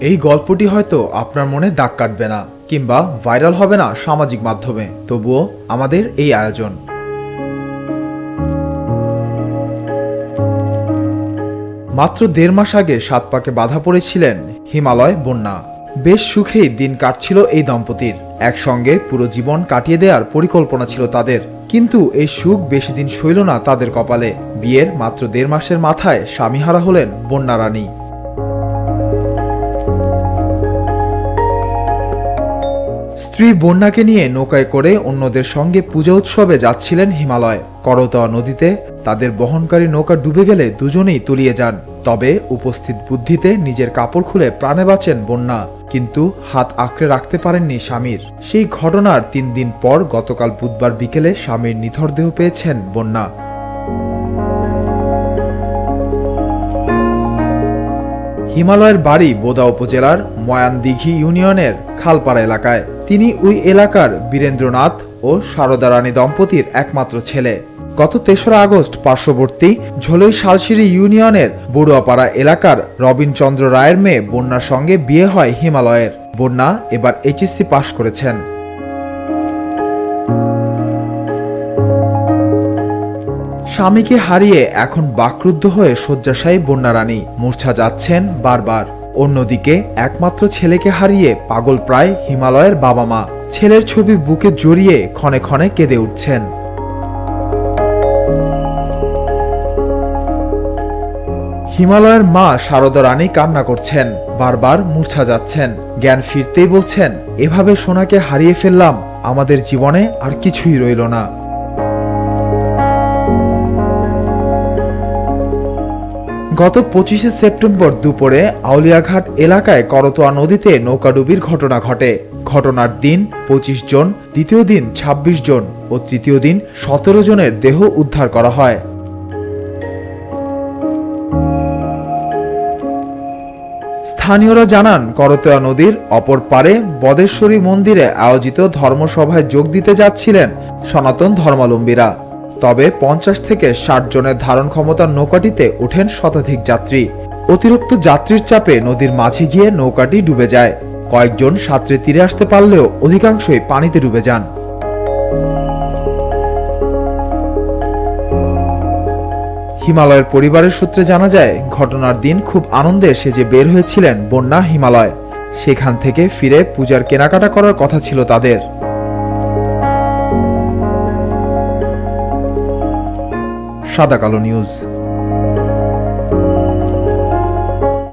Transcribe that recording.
এই গল্পটি হয়তো আপনার মনে দাগ কাটবে না কিংবা ভাইরাল হবে না সামাজিক মাধ্যমে, তবুও আমাদের এই আয়োজন। মাত্র 1.5 মাস আগে 7 পাকে বাধা পড়েছিলেন হিমালয় বন্যা। বেশ সুখেই দিন কাটছিল এই দম্পতির। একসঙ্গে পুরো জীবন কাটিয়ে দেওয়ার পরিকল্পনা ছিল তাদের, কিন্তু এই সুখ বেশি দিন সইল না তাদের কপালে। বিয়ের মাত্র 1.5 মাসের মাথায় স্বামীহারা হলেন বন্যা রানী। স্ত্রী বন্যাকে নিয়ে নৌকায় করে অন্যদের সঙ্গে পূজা উৎসবে যাচ্ছিলেন হিমালয়। করতোয়া নদীতে তাদের বহনকারী নৌকা ডুবে গেলে দুজনেই তলিয়ে যান। তবে উপস্থিত বুদ্ধিতে নিজের কাপড় খুলে প্রাণে বাঁচেন বন্যা, কিন্তু হাত আঁকড়ে রাখতে পারেননি স্বামীর। সেই ঘটনার 3 দিন পর গতকাল বুধবার বিকেলে স্বামীর নিথর দেহ পেয়েছেন বন্যা। হিমালয়ের বাড়ি বোদা উপজেলার ময়ানদিঘি ইউনিয়নের খালপাড়া এলাকায়। তিনি ওই এলাকার বীরেন্দ্রনাথ ও সারদা রানী দম্পতির একমাত্র ছেলে। গত 3রা আগস্ট পার্শ্ববর্তী ঝোলই শালশিরি ইউনিয়নের বড়ুয়াপাড়া এলাকার রবিন চন্দ্র রায়ের মেয়ে বন্যার সঙ্গে বিয়ে হয় হিমালয়ের। বন্যা এবার এইচএসসি পাশ করেছেন। স্বামীকে হারিয়ে এখন বাকরুদ্ধ হয়ে শয্যাশায়ী বন্যা রানী, মূর্ছা যাচ্ছেন বারবার। অন্যদিকে একমাত্র ছেলেকে হারিয়ে পাগল প্রায় হিমালয়ের বাবা মা। ছেলের ছবি বুকে জড়িয়ে ক্ষণে ক্ষণে কেঁদে উঠছেন। হিমালয়ের মা সারদা রানী কান্না করছেন, বারবার মূর্ছা যাচ্ছেন। জ্ঞান ফিরতেই বলছেন, এভাবে সোনাকে হারিয়ে ফেললাম, আমাদের জীবনে আর কিছুই রইল না। গত 25শে সেপ্টেম্বর দুপুরে আউলিয়াঘাট এলাকায় করতোয়া নদীতে নৌকাডুবির ঘটনা ঘটে। ঘটনার দিন 25 জন, দ্বিতীয় দিন 26 জন ও তৃতীয় দিন 17 জনের দেহ উদ্ধার করা হয়। স্থানীয়রা জানান, করতোয়া নদীর অপর পারে বদেশ্বরী মন্দিরে আয়োজিত ধর্মসভায় যোগ দিতে যাচ্ছিলেন সনাতন ধর্মাবলম্বীরা। তবে 50 থেকে 60 জনের ধারণ ক্ষমতার নৌকাটিতে ওঠেন শতাধিক যাত্রী। অতিরিক্ত যাত্রীর চাপে নদীর মাঝে গিয়ে নৌকাটি ডুবে যায়। কয়েকজন সাঁতরে তীরে আসতে পারলেও অধিকাংশই পানিতে ডুবে যান। হিমালয়ের পরিবারের সূত্রে জানা যায়, ঘটনার দিন খুব আনন্দে সেজে বের হয়েছিলেন বন্যা হিমালয়। সেখান থেকে ফিরে পূজার কেনাকাটা করার কথা ছিল তাদের। সাদাকালো নিউজ।